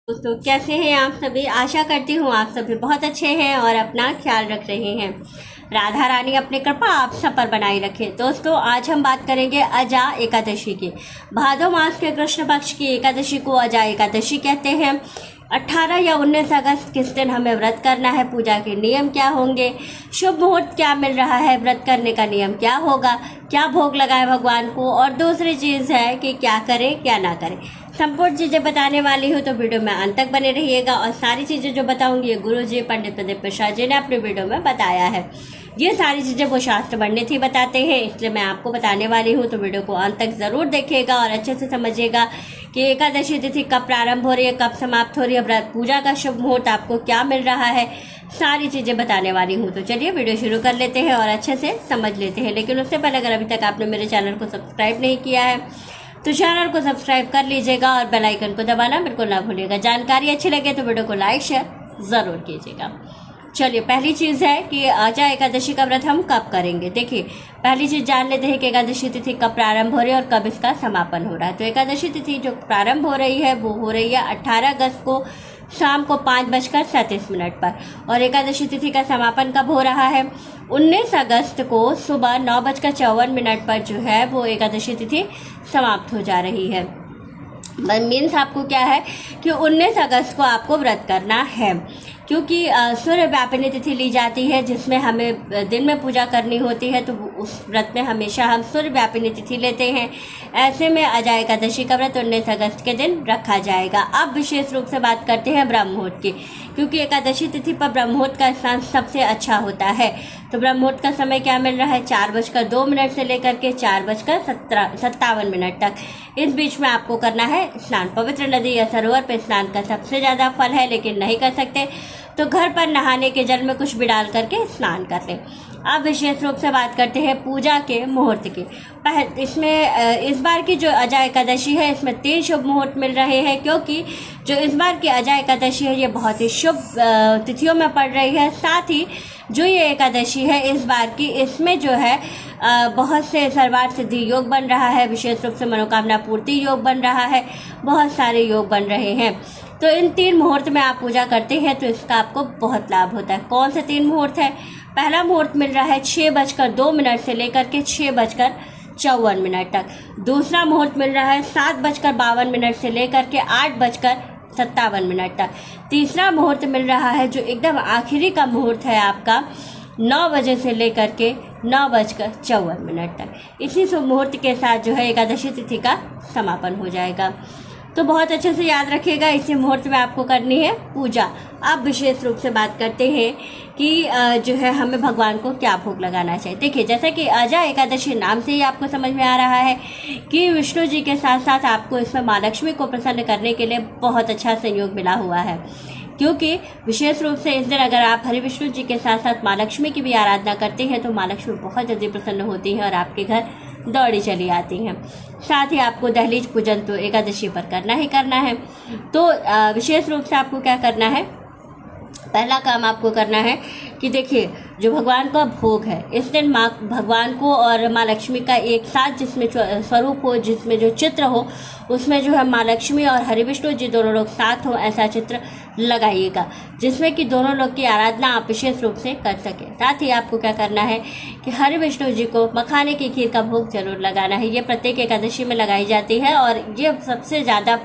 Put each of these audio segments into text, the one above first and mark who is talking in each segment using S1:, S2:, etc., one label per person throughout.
S1: दोस्तों कैसे हैं आप सभी। आशा करती हूँ आप सभी बहुत अच्छे हैं और अपना ख्याल रख रहे हैं। राधा रानी अपने कृपा आप सब पर बनाए रखे। दोस्तों आज हम बात करेंगे अजा एकादशी की। भादो मास के कृष्ण पक्ष की एकादशी को अजा एकादशी कहते हैं। 18 या 19 अगस्त किस दिन हमें व्रत करना है, पूजा के नियम क्या होंगे, शुभ मुहूर्त क्या मिल रहा है, व्रत करने का नियम क्या होगा, क्या भोग लगाए भगवान को, और दूसरी चीज़ है कि क्या करें क्या ना करें, संपूर्ण चीज़ें बताने वाली हूँ। तो वीडियो में अंत तक बने रहिएगा। और सारी चीज़ें जो बताऊंगी गुरु जी पंडित प्रदीप प्रसाद जी ने अपने वीडियो में बताया है। ये सारी चीज़ें वो शास्त्र पंडित ही बताते हैं, इसलिए मैं आपको बताने वाली हूँ। तो वीडियो को अंत तक ज़रूर देखिएगा और अच्छे से समझिएगा कि एकादशी तिथि कब प्रारंभ हो रही है, कब समाप्त हो रही है, व्रत पूजा का शुभ मुहूर्त आपको क्या मिल रहा है, सारी चीज़ें बताने वाली हूँ। तो चलिए वीडियो शुरू कर लेते हैं और अच्छे से समझ लेते हैं। लेकिन उससे पहले अगर अभी तक आपने मेरे चैनल को सब्सक्राइब नहीं किया है तो चैनल को सब्सक्राइब कर लीजिएगा और बेल आइकन को दबाना बिल्कुल ना भूलिएगा। जानकारी अच्छी लगे तो वीडियो को लाइक शेयर ज़रूर कीजिएगा। चलिए पहली चीज़ है कि अजा एकादशी का व्रत हम कब करेंगे। देखिए पहली चीज़ जान लेते हैं कि एकादशी तिथि कब प्रारंभ हो रही है और कब इसका समापन हो रहा है। तो एकादशी तिथि जो प्रारंभ हो रही है वो हो रही है 18 अगस्त को शाम को 5:37 पर, और एकादशी तिथि का समापन कब हो रहा है 19 अगस्त को सुबह 9:54 पर जो है वो एकादशी तिथि समाप्त हो जा रही है। मीन्स आपको क्या है कि 19 अगस्त को आपको व्रत करना है, क्योंकि सूर्य व्यापिनी तिथि ली जाती है जिसमें हमें दिन में पूजा करनी होती है। तो उस व्रत में हमेशा हम सूर्य व्यापिनी तिथि लेते हैं। ऐसे में अजा एकादशी का व्रत 19 अगस्त के दिन रखा जाएगा। अब विशेष रूप से बात करते हैं ब्रह्म मुहूर्त की, क्योंकि एकादशी तिथि पर ब्रह्म मुहूर्त का स्थान सबसे अच्छा होता है। तो ब्रह्म मुहूर्त का समय क्या मिल रहा है 4:02 से लेकर के 4:57 तक। इस बीच में आपको करना है स्नान। पवित्र नदी या सरोवर पर स्नान का सबसे ज़्यादा फल है, लेकिन नहीं कर सकते तो घर पर नहाने के जल में कुछ भी डाल करके स्नान कर लें। अब विशेष रूप से बात करते हैं पूजा के मुहूर्त की। इसमें इस बार की जो अजा एकादशी है इसमें 3 शुभ मुहूर्त मिल रहे हैं, क्योंकि जो इस बार की अजा एकादशी है ये बहुत ही शुभ तिथियों में पड़ रही है। साथ ही जो ये एकादशी है इस बार की, इसमें जो है बहुत से सर्वार्थ सिद्धि योग बन रहा है, विशेष रूप से मनोकामना पूर्ति योग बन रहा है, बहुत सारे योग बन रहे हैं। तो इन 3 मुहूर्त में आप पूजा करते हैं तो इसका आपको बहुत लाभ होता है। कौन से 3 मुहूर्त है? पहला मुहूर्त मिल रहा है 6:02 से लेकर के 6:54 तक। दूसरा मुहूर्त मिल रहा है 7:52 से लेकर के 8:57 तक। तीसरा मुहूर्त मिल रहा है जो एकदम आखिरी का मुहूर्त है आपका 9 बजे से लेकर के 9:54 तक। इसी शुभ मुहूर्त के साथ जो है एकादशी तिथि का समापन हो जाएगा। तो बहुत अच्छे से याद रखिएगा, इसी मुहूर्त में आपको करनी है पूजा। अब विशेष रूप से बात करते हैं कि जो है हमें भगवान को क्या भोग लगाना चाहिए। देखिए जैसा कि अजा एकादशी नाम से ही आपको समझ में आ रहा है कि विष्णु जी के साथ साथ आपको इसमें माँ लक्ष्मी को प्रसन्न करने के लिए बहुत अच्छा संयोग मिला हुआ है, क्योंकि विशेष रूप से इस दिन अगर आप हरि विष्णु जी के साथ साथ माँ लक्ष्मी की भी आराधना करते हैं तो माँ लक्ष्मी बहुत जल्दी प्रसन्न होती हैं और आपके घर दौड़ी चली आती हैं। साथ ही आपको दहलीज पूजन तो एकादशी पर करना ही करना है। तो विशेष रूप से आपको क्या करना है, पहला काम आपको करना है कि देखिए जो भगवान का भोग है इस दिन माँ भगवान को और माँ लक्ष्मी का एक साथ जिसमें स्वरूप हो, जिसमें जो चित्र हो उसमें जो है माँ लक्ष्मी और हरि विष्णु जी दोनों लोग साथ हो, ऐसा चित्र लगाइएगा जिसमें कि दोनों लोग की आराधना आप विशेष रूप से कर सकें। साथ ही आपको क्या करना है कि हरि विष्णु जी को मखाने की खीर का भोग जरूर लगाना है। ये प्रत्येक एकादशी में लगाई जाती है और ये सबसे ज़्यादा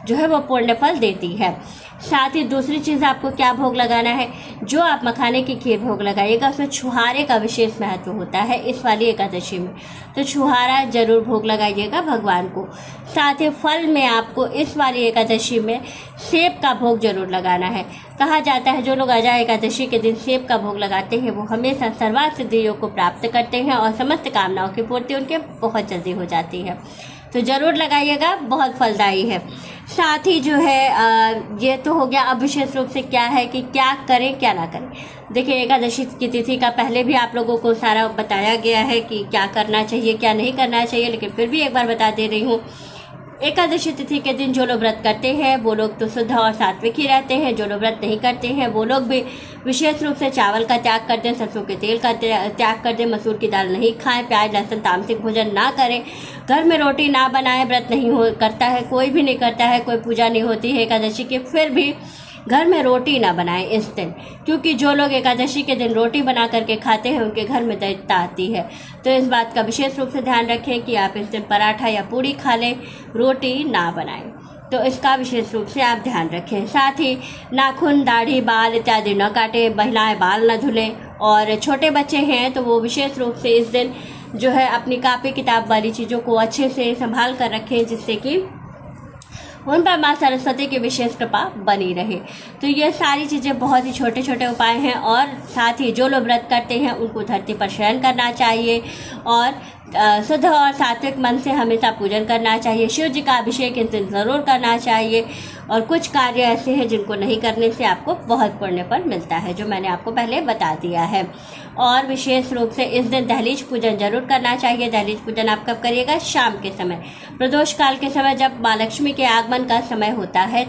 S1: जो है वो पुण्य फल देती है। साथ ही दूसरी चीज़ आपको क्या भोग लगाना है, जो आप मखाने की खीर भोग लगाइएगा उसमें छुहारे का विशेष महत्व होता है इस वाली एकादशी में, तो छुहारा जरूर भोग लगाइएगा भगवान को। साथ ही फल में आपको इस वाली एकादशी में सेब का भोग जरूर लगाना है। कहा जाता है जो लोग अजा एकादशी के दिन सेब का भोग लगाते हैं वो हमेशा सर्वार्थ सिद्धियों को प्राप्त करते हैं और समस्त कामनाओं की पूर्ति उनके बहुत जल्दी हो जाती है। तो ज़रूर लगाइएगा, बहुत फलदायी है। साथ ही जो है ये तो हो गया। अब विशेष रूप से क्या है कि क्या करें क्या ना करें। देखिए एकादशी की तिथि का पहले भी आप लोगों को सारा बताया गया है कि क्या करना चाहिए क्या नहीं करना चाहिए, लेकिन फिर भी एक बार बता दे रही हूँ एकादशी तिथि के दिन जो लोग व्रत करते हैं वो लोग तो शुद्ध और सात्विक ही रहते हैं। जो लोग व्रत नहीं करते हैं वो लोग भी विशेष रूप से चावल का त्याग कर दें, सरसों के तेल का त्याग कर दें, मसूर की दाल नहीं खाएं, प्याज लहसुन तामसिक भोजन ना करें, घर में रोटी ना बनाएं। व्रत नहीं करता है, कोई भी नहीं करता है, कोई पूजा नहीं होती है एकादशी की, फिर भी घर में रोटी ना बनाएं इस दिन, क्योंकि जो लोग एकादशी के दिन रोटी बना करके खाते हैं उनके घर में दैत्यता आती है। तो इस बात का विशेष रूप से ध्यान रखें कि आप इस दिन पराठा या पूड़ी खा लें, रोटी ना बनाएं। तो इसका विशेष रूप से आप ध्यान रखें। साथ ही नाखून, दाढ़ी, बाल इत्यादि न काटें, महिलाएं बाल न धुलें, और छोटे बच्चे हैं तो वो विशेष रूप से इस दिन जो है अपनी कापी किताब वाली चीज़ों को अच्छे से संभाल कर रखें, जिससे कि उन पर माँ सरस्वती की विशेष कृपा बनी रहे। तो ये सारी चीज़ें बहुत ही छोटे छोटे उपाय हैं। और साथ ही जो लोग व्रत करते हैं उनको धरती पर शयन करना चाहिए और शुद्ध और सात्विक मन से हमेशा पूजन करना चाहिए। शिव जी का अभिषेक इस दिन ज़रूर करना चाहिए। और कुछ कार्य ऐसे हैं जिनको नहीं करने से आपको बहुत पुण्य फल मिलता है, जो मैंने आपको पहले बता दिया है। और विशेष रूप से इस दिन दहलीज पूजन जरूर करना चाहिए। दहलीज पूजन आप कब करिएगा? शाम के समय, प्रदोष काल के समय, जब माँ लक्ष्मी के आगमन का समय होता है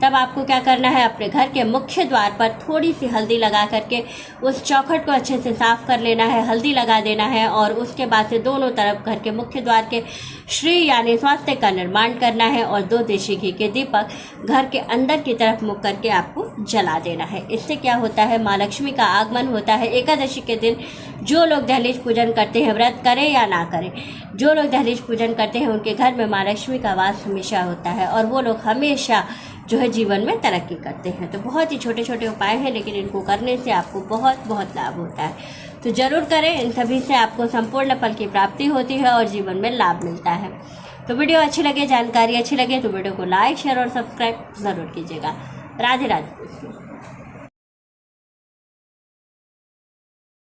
S1: तब आपको क्या करना है, अपने घर के मुख्य द्वार पर थोड़ी सी हल्दी लगा करके उस चौखट को अच्छे से साफ कर लेना है, हल्दी लगा देना है। और उसके बाद से दोनों तरफ घर के मुख्य द्वार के श्री यानी स्वास्थ्य का निर्माण करना है और 2 देशी घी के दीपक घर के अंदर की तरफ मुख करके आपको जला देना है। इससे क्या होता है, माँ लक्ष्मी का आगमन होता है। एकादशी के दिन जो लोग दहलीज पूजन करते हैं, व्रत करें या ना करें, जो लोग दहलीज पूजन करते हैं उनके घर में माँ लक्ष्मी का वास हमेशा होता है और वो लोग हमेशा जो है जीवन में तरक्की करते हैं। तो बहुत ही छोटे छोटे उपाय हैं, लेकिन इनको करने से आपको बहुत बहुत लाभ होता है। तो ज़रूर करें, इन सभी से आपको संपूर्ण फल की प्राप्ति होती है और जीवन में लाभ मिलता है। तो वीडियो अच्छी लगे, जानकारी अच्छी लगे तो वीडियो को लाइक, शेयर और सब्सक्राइब ज़रूर कीजिएगा। राधे राधे।